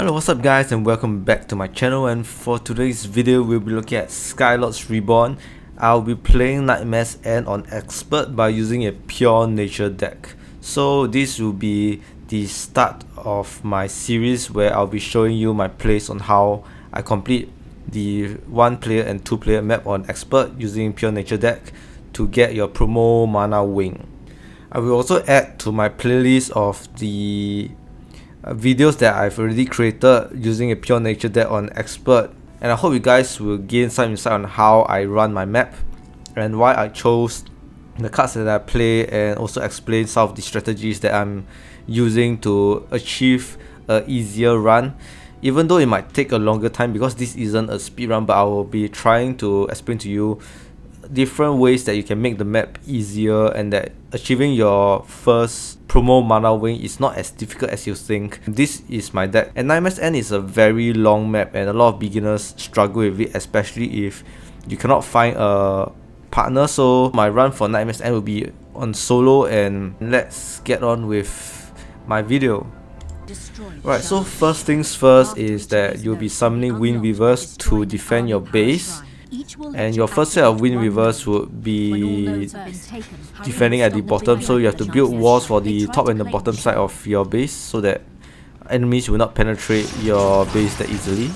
Hello, what's up guys, and welcome back to my channel. And for today's video we'll be looking at Skylords Reborn. I'll be playing Nightmare's End on Expert by using a pure nature deck. So this will be the start of my series where I'll be showing you my plays on how I complete the 1 player and 2 player map on Expert using pure nature deck to get your promo mana wing. I will also add to my playlist of the videos that I've already created using a pure nature deck on Expert, and I hope you guys will gain some insight on how I run my map and why I chose the cards that I play, and also explain some of the strategies that I'm using to achieve a easier run, even though it might take a longer time because this isn't a speed run. But I will be trying to explain to you different ways that you can make the map easier, and that achieving your first promo mana wing is not as difficult as you think. This is my deck, and Nightmare's End is a very long map and a lot of beginners struggle with it, especially if you cannot find a partner. So my run for Nightmare's End will be on solo, and let's get on with my video. Right, so first things first is that you'll be summoning Wind Weavers to defend your base. And your first set of Wind Weavers would be defending at the bottom, so you have to build walls for the top and the bottom side of your base so that enemies will not penetrate your base that easily.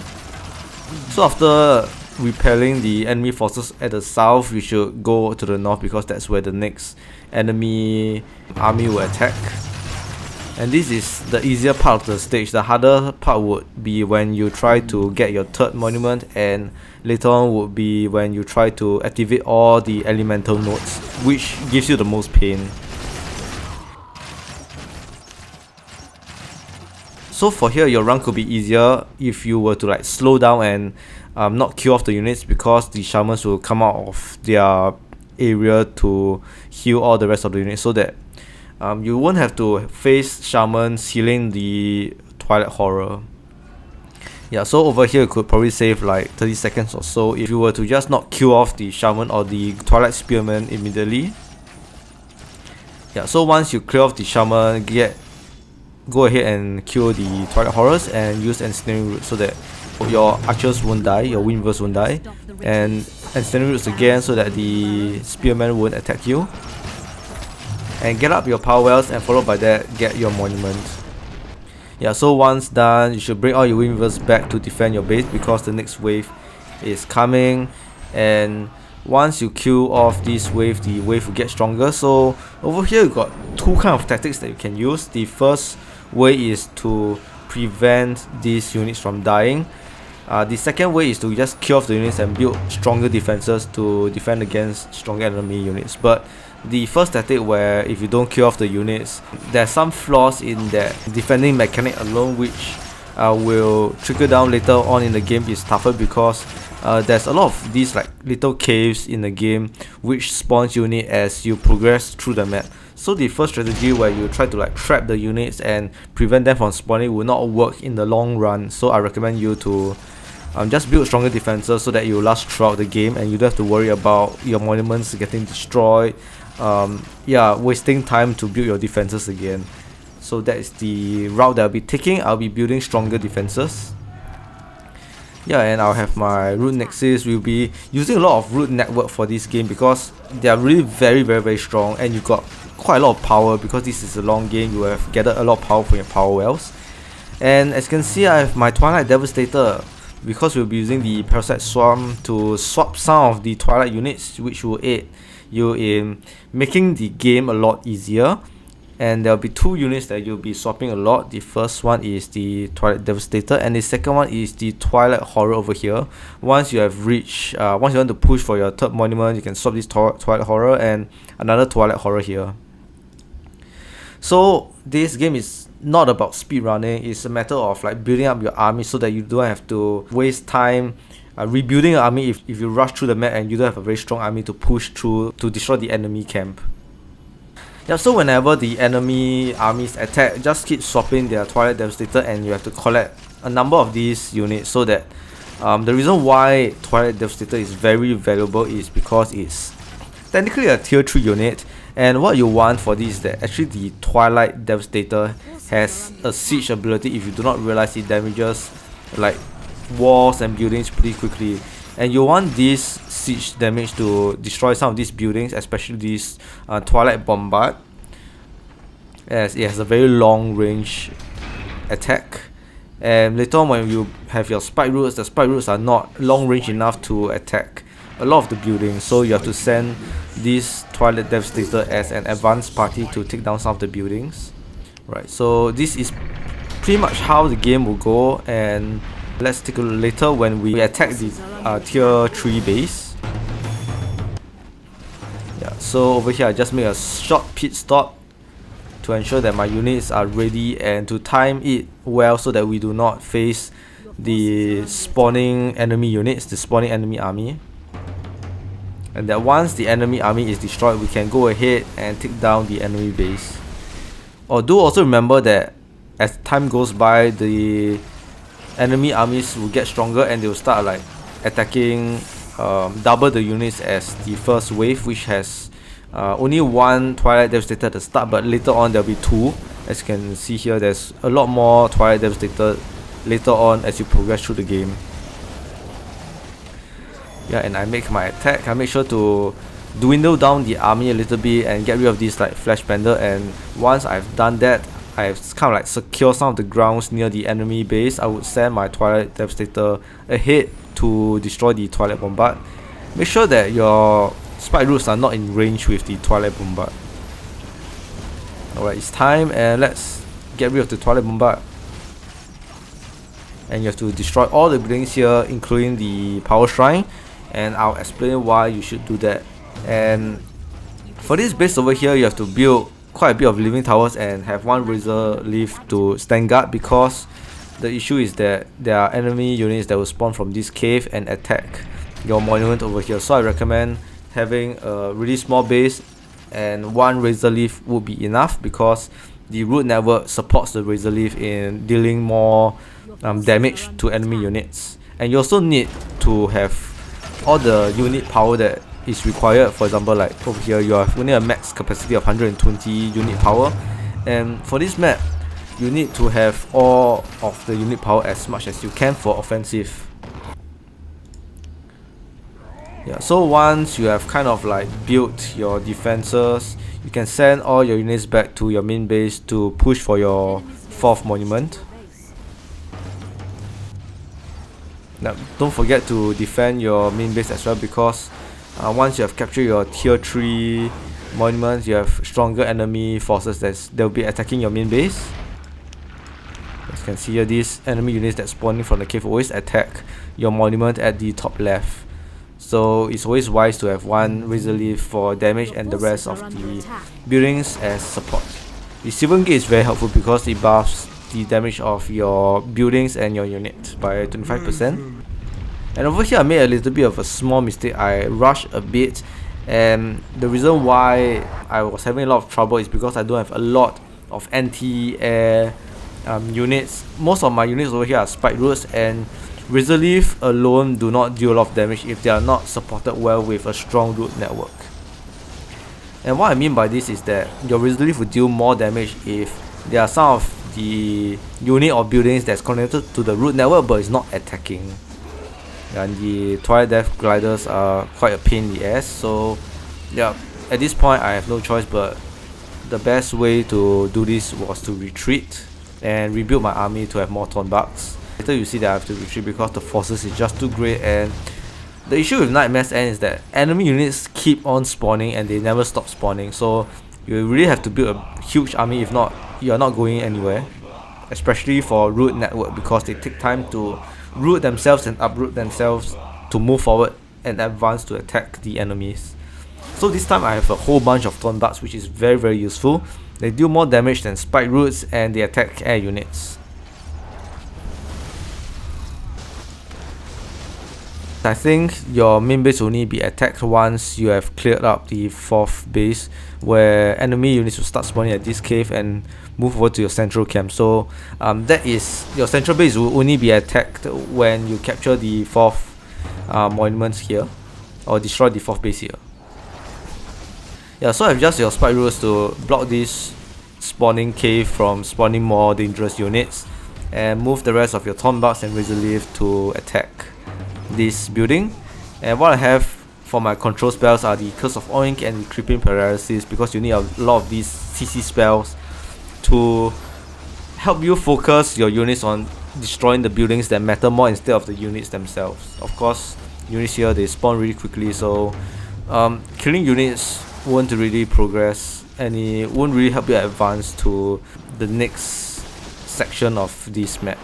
So after repelling the enemy forces at the south, you should go to the north because that's where the next enemy army will attack. And this is the easier part of the stage. The harder part would be when you try to get your third monument, and later on would be when you try to activate all the elemental nodes, which gives you the most pain. So for here, your run could be easier if you were to slow down and not kill off the units, because the shamans will come out of their area to heal all the rest of the units, so that you won't have to face shamans healing the Twilight Horror. Yeah, so over here you could probably save like 30 seconds or so if you were to just not kill off the shaman or the Twilight Spearman immediately. Yeah, so once you clear off the shaman, go ahead and kill the Twilight Horrors and use Ensnaring Roots so that your archers won't die, your Wind Weavers won't die, and Ensnaring Roots again so that the Spearman won't attack you. And get up your power wells, and followed by that, get your monument. Yeah, so once done, you should bring all your Wind Weavers back to defend your base because the next wave is coming. And once you kill off this wave, the wave will get stronger. So over here you got two kind of tactics that you can use. The first way is to prevent these units from dying. The second way is to just kill off the units and build stronger defenses to defend against stronger enemy units. But the first tactic, where if you don't kill off the units, there's some flaws in that defending mechanic alone, which will trickle down later on in the game, is tougher because there's a lot of these little caves in the game which spawns unit as you progress through the map. So the first strategy, where you try to trap the units and prevent them from spawning, will not work in the long run. So I recommend you to just build stronger defenses so that you will last throughout the game, and you don't have to worry about your monuments getting destroyed. Wasting time to build your defenses again. So that is the route that I'll be taking. I'll be building stronger defenses. Yeah, and I'll have my root nexus. We'll be using a lot of root network for this game because they are really very strong, and you've got quite a lot of power because this is a long game. You have gathered a lot of power from your power wells. And as you can see, I have my Twilight Devastator because we'll be using the Parasite Swarm to swap some of the Twilight units, which will aid you in making the game a lot easier. And there'll be two units that you'll be swapping a lot. The first one is the Twilight Devastator, and the second one is the Twilight Horror over here. Once you have reached, once you want to push for your third monument, you can swap this Twilight Horror and another Twilight Horror here. So this game is not about speed running. It's a matter of building up your army so that you don't have to waste time rebuilding an army if you rush through the map and you don't have a very strong army to push through to destroy the enemy camp. Yeah, so whenever the enemy armies attack, just keep swapping their Twilight Devastator, and you have to collect a number of these units. So that the reason why Twilight Devastator is very valuable is because it's technically a tier 3 unit, and what you want for this is that actually the Twilight Devastator has a siege ability. If you do not realize, it damages like walls and buildings pretty quickly, and you want this siege damage to destroy some of these buildings, especially this Twilight Bombard, as it has a very long range attack. And later on, when you have your spike roots, the spike roots are not long range enough to attack a lot of the buildings, so you have to send this Twilight Devastator as an advanced party to take down some of the buildings. Right, so this is pretty much how the game will go, and let's take a look later when we attack the tier 3 base. Yeah, so over here I just make a short pit stop to ensure that my units are ready and to time it well so that we do not face the spawning enemy units, the spawning enemy army. And that once the enemy army is destroyed, we can go ahead and take down the enemy base. Do also remember that as time goes by, the enemy armies will get stronger and they will start like attacking double the units as the first wave, which has only one Twilight Devastator at the start, but later on there will be two. As you can see here, there's a lot more Twilight Devastator later on as you progress through the game. Yeah, and I make my attack. I make sure to dwindle down the army a little bit and get rid of this like flash bender, and once I've done that, I've kind of like secure some of the grounds near the enemy base. I would send my Twilight Devastator ahead to destroy the Twilight Bombard. Make sure that your spike roots are not in range with the Twilight Bombard. Alright, it's time, and let's get rid of the Twilight Bombard. And you have to destroy all the buildings here, including the Power Shrine, and I'll explain why you should do that. And for this base over here, you have to build quite a bit of living towers and have one Razor Leaf to stand guard, because the issue is that there are enemy units that will spawn from this cave and attack your monument over here. So I recommend having a really small base, and one Razor Leaf would be enough, because the root network supports the Razor Leaf in dealing more damage to enemy units. And you also need to have all the unit power that is required. For example, like over here, you have only a max capacity of 120 unit power, and for this map you need to have all of the unit power as much as you can for offensive. Yeah, so once you have kind of like built your defenses, you can send all your units back to your main base to push for your 4th monument. Now, don't forget to defend your main base as well, because once you have captured your tier 3 monuments, you have stronger enemy forces that will be attacking your main base. As you can see here, these enemy units that spawning from the cave always attack your monument at the top left. So it's always wise to have one Razor Leaf for damage and the rest of the buildings as support. The Sylvan Gate is very helpful because it buffs the damage of your buildings and your unit by 25%. And over here I made a little bit of a small mistake. I rushed a bit, and the reason why I was having a lot of trouble is because I don't have a lot of anti-air units. Most of my units over here are spike roots, and Razor Leaf alone do not deal a lot of damage if they are not supported well with a strong root network. And what I mean by this is that your Razor Leaf will deal more damage if there are some of the unit or buildings that's connected to the root network but is not attacking. And the Twilight Death Gliders are quite a pain in the ass, so yeah, at this point I have no choice, but the best way to do this was to retreat and rebuild my army to have more Thorn Bugs. Later you see that I have to retreat because the forces is just too great, and the issue with Nightmare's End is that enemy units keep on spawning and they never stop spawning, so you really have to build a huge army, if not you are not going anywhere, especially for root network, because they take time to root themselves and uproot themselves to move forward and advance to attack the enemies. So this time I have a whole bunch of Thorn Bugs, which is very very useful. They do more damage than spike roots and they attack air units. I think your main base will only be attacked once you have cleared up the 4th base, where enemy units will start spawning at this cave and move over to your central camp. So that is, your central base will only be attacked when you capture the 4th monuments here, or destroy the 4th base here. Yeah, so I've just your spike roots to block this spawning cave from spawning more dangerous units, and move the rest of your Thornbucks and Razorleaf to attack this building. And what I have for my control spells are the Curse of Oink and the Creeping Paralysis, because you need a lot of these CC spells to help you focus your units on destroying the buildings that matter more instead of the units themselves. Of course, units here, they spawn really quickly, so killing units won't really progress and it won't really help you advance to the next section of this map.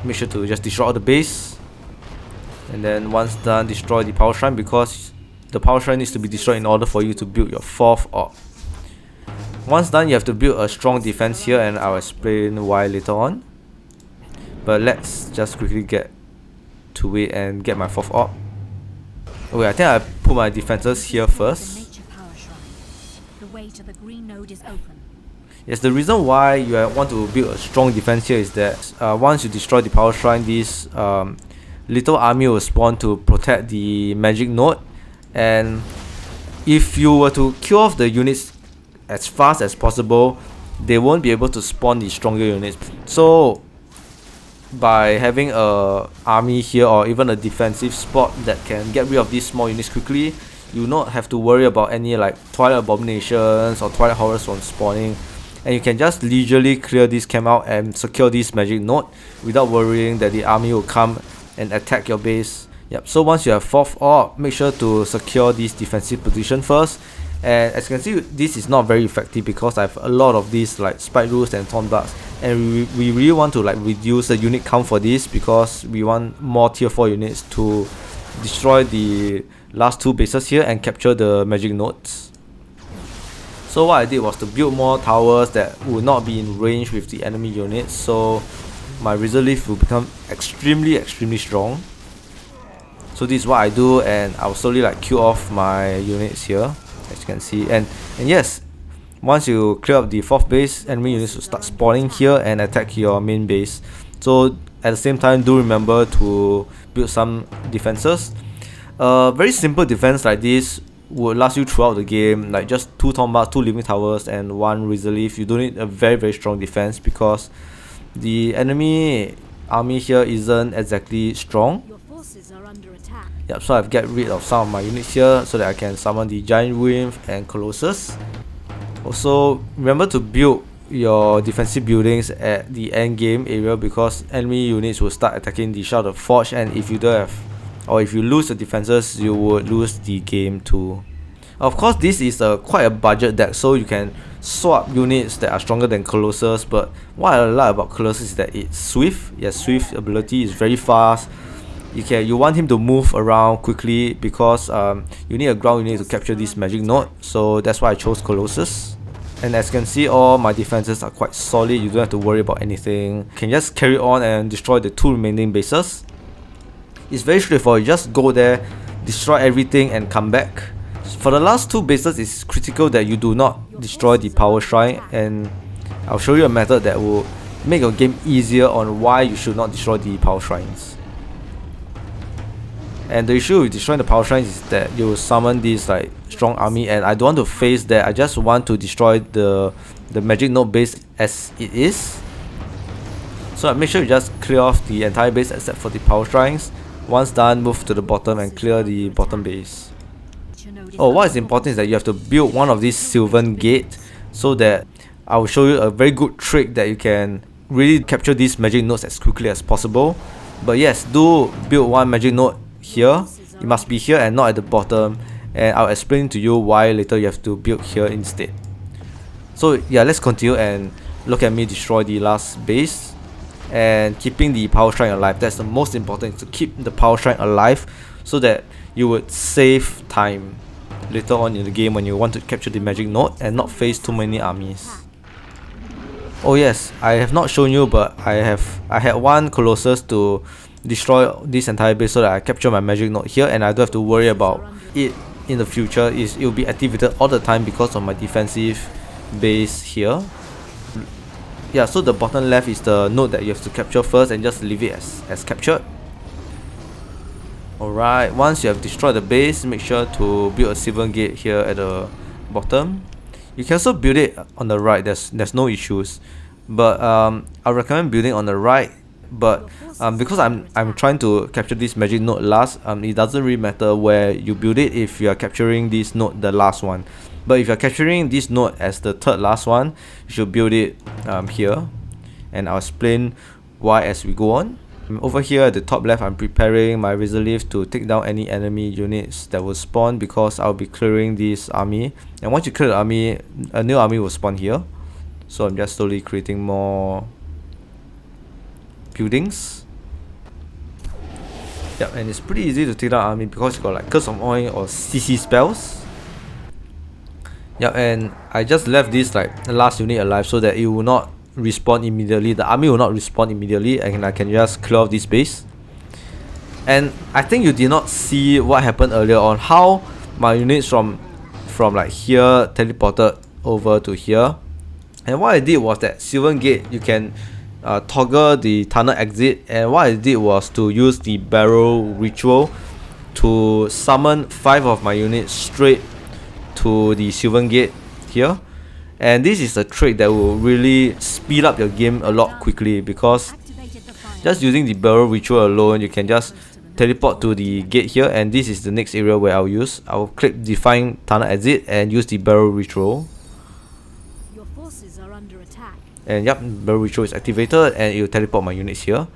Make sure to just destroy all the base, and then once done, destroy the power shrine, because the power shrine needs to be destroyed in order for you to build your 4th orb. Once done, you have to build a strong defense here, and I'll explain why later on. But let's just quickly get to it and get my 4th orb. Okay, I think I put my defenses here first. Yes, the reason why you want to build a strong defense here is that once you destroy the power shrine, this little army will spawn to protect the magic node, and if you were to kill off the units as fast as possible, they won't be able to spawn the stronger units. So by having a army here, or even a defensive spot that can get rid of these small units quickly, you will not have to worry about any like Twilight Abominations or Twilight Horrors from spawning, and you can just leisurely clear this camp out and secure this magic node without worrying that the army will come and attack your base. Yep, so once you have 4th orb, make sure to secure this defensive position first. And as you can see, this is not very effective because I have a lot of these like Spike Roots and Thornbucks, and we really want to like reduce the unit count for this, because we want more tier 4 units to destroy the last 2 bases here and capture the magic nodes. So what I did was to build more towers that would not be in range with the enemy units, so my Razorleaf will become extremely strong. So this is what I do, and I'll slowly like kill off my units here, as you can see. And yes, once you clear up the 4th base, enemy units will start spawning here and attack your main base. So at the same time, do remember to build some defenses. Very simple defense like this would last you throughout the game, like just 2 Thornbucks, 2 Living Towers and 1 Razorleaf. You don't need a very strong defense, because the enemy army here isn't exactly strong. Yep, so I've get rid of some of my units here so that I can summon the Giant Nymph and Colossus. Also, remember to build your defensive buildings at the end game area, because enemy units will start attacking the Shrouded Forge, and if you don't have, or if you lose the defenses, you would lose the game too. Of course, this is quite a budget deck, so you can swap units that are stronger than Colossus. But what I like about Colossus is that it's swift. Yes, swift ability is very fast. You want him to move around quickly, because you need a ground unit to capture this magic node. So that's why I chose Colossus. And as you can see, all my defenses are quite solid. You don't have to worry about anything. You can just carry on and destroy the 2 remaining bases. It's very straightforward. You just go there, destroy everything and come back. For the last 2 bases, it's critical that you do not destroy the power shrine, and I'll show you a method that will make your game easier on why you should not destroy the power shrines. And the issue with destroying the power shrines is that you will summon this like strong army, and I don't want to face that. I just want to destroy the magic node base as it is. So make sure you just clear off the entire base except for the power shrines. Once done, move to the bottom and clear the bottom base. Oh, what is important is that you have to build one of these Sylvan Gate, so that I will show you a very good trick that you can really capture these magic nodes as quickly as possible. But yes, do build one magic node here. It must be here and not at the bottom, and I'll explain to you why later you have to build here instead. So yeah, let's continue and look at me destroy the last base and keeping the power shrine alive. That's the most important, to keep the power shrine alive, so that you would save time later on in the game when you want to capture the magic node and not face too many armies. Oh yes, I have not shown you, but I had 1 Colossus to destroy this entire base so that I capture my magic node here, and I don't have to worry about it in the future. It will be activated all the time because of my defensive base here. Yeah, so the bottom left is the node that you have to capture first, and just leave it as captured. Alright, once you have destroyed the base, make sure to build a Sylvan Gate here at the bottom. You can also build it on the right, there's no issues. But I recommend building on the right. But because I'm trying to capture this magic node last, it doesn't really matter where you build it if you are capturing this node the last one. But if you're capturing this node as the third last one, you should build it here. And I'll explain why as we go on. Over here at the top left, I'm preparing my razor leaf to take down any enemy units that will spawn, because I'll be clearing this army. And once you clear the army, a new army will spawn here. So I'm just slowly creating more buildings. Yep, and it's pretty easy to take down army because you got like Curse of Oil or CC spells. Yep, and I just left this like the last unit alive so that it will not respawn immediately. The army will not respawn immediately, and I can just clear off this base. And I think you did not see what happened earlier on, how my units from like here teleported over to here. And what I did was that Sylvan Gate, you can toggle the tunnel exit, and what I did was to use the barrel ritual to summon 5 of my units straight to the Sylvan Gate here. And this is a trick that will really speed up your game a lot quickly, because just using the barrel ritual alone, you can just teleport to the gate here, and this is the next area where I'll click define tunnel exit and use the barrel ritual. Your forces are under attack. And yep, barrel ritual is activated and it will teleport my units here.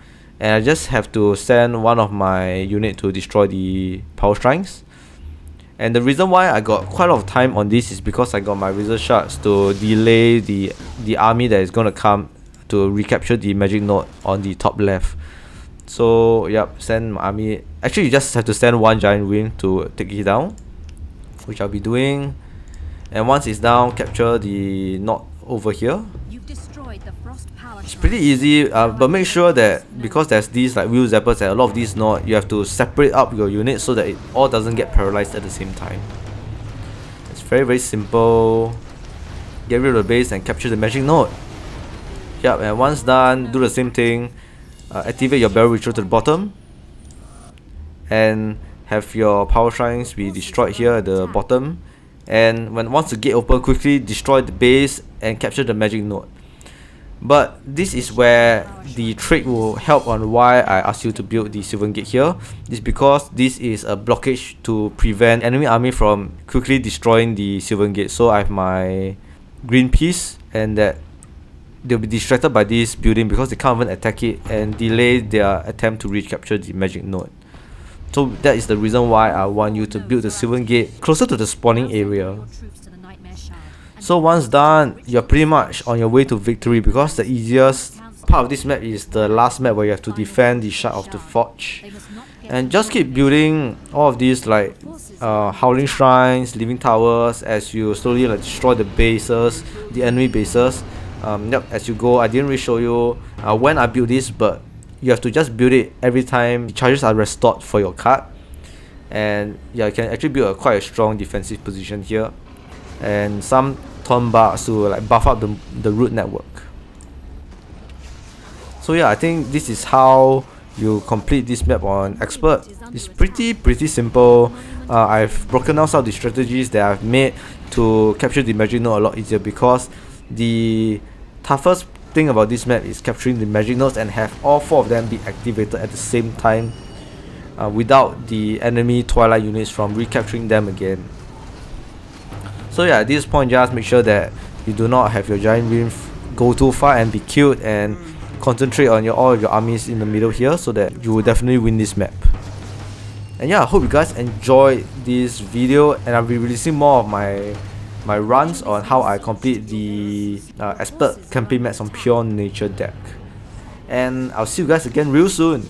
And I just have to send one of my unit to destroy the power shrines. And the reason why I got quite a lot of time on this is because I got my razor shards to delay the army that is gonna come to recapture the magic node on the top left. So yep, send my army. Actually, you just have to send one giant wing to take it down, which I'll be doing. And once it's down, capture the node over here. You've destroyed the frost power. It's pretty easy, but make sure that because there's these like wheel zappers and a lot of these nodes, you have to separate up your units so that it all doesn't get paralyzed at the same time. It's very simple. Get rid of the base and capture the magic node. Yep, and once done, do the same thing. Activate your barrel ritual to the bottom, and have your power shrines be destroyed here at the bottom. And once the gate open, quickly destroy the base and capture the magic node. But this is where the trick will help on why I asked you to build the Sylvan Gate here. It's because this is a blockage to prevent enemy army from quickly destroying the Sylvan Gate. So I have my green piece, and that they'll be distracted by this building because they can't even attack it and delay their attempt to recapture the magic node. So that is the reason why I want you to build the Sylvan Gate closer to the spawning area. So once done, you're pretty much on your way to victory, because the easiest part of this map is the last map where you have to defend the Shard of the Forge. And just keep building all of these like Howling Shrines, Living Towers, as you slowly like destroy the bases, the enemy bases. Yep, as you go. I didn't really show you when I built this, but you have to just build it every time the charges are restored for your card. And yeah, you can actually build quite a strong defensive position here, and some thorn bars to like buff up the root network. So yeah, I think this is how you complete this map on expert. It's pretty simple. I've broken down some of the strategies that I've made to capture the magic node a lot easier, because the toughest thing about this map is capturing the magic nodes and have all 4 of them be activated at the same time, without the enemy twilight units from recapturing them again. So yeah, at this point, just make sure that you do not have your giant wing go too far and be killed, and concentrate on all of your armies in the middle here, so that you will definitely win this map. And yeah, I hope you guys enjoyed this video, and I'll be releasing more of my runs on how I complete the expert campaign maps on pure nature deck. And I'll see you guys again real soon.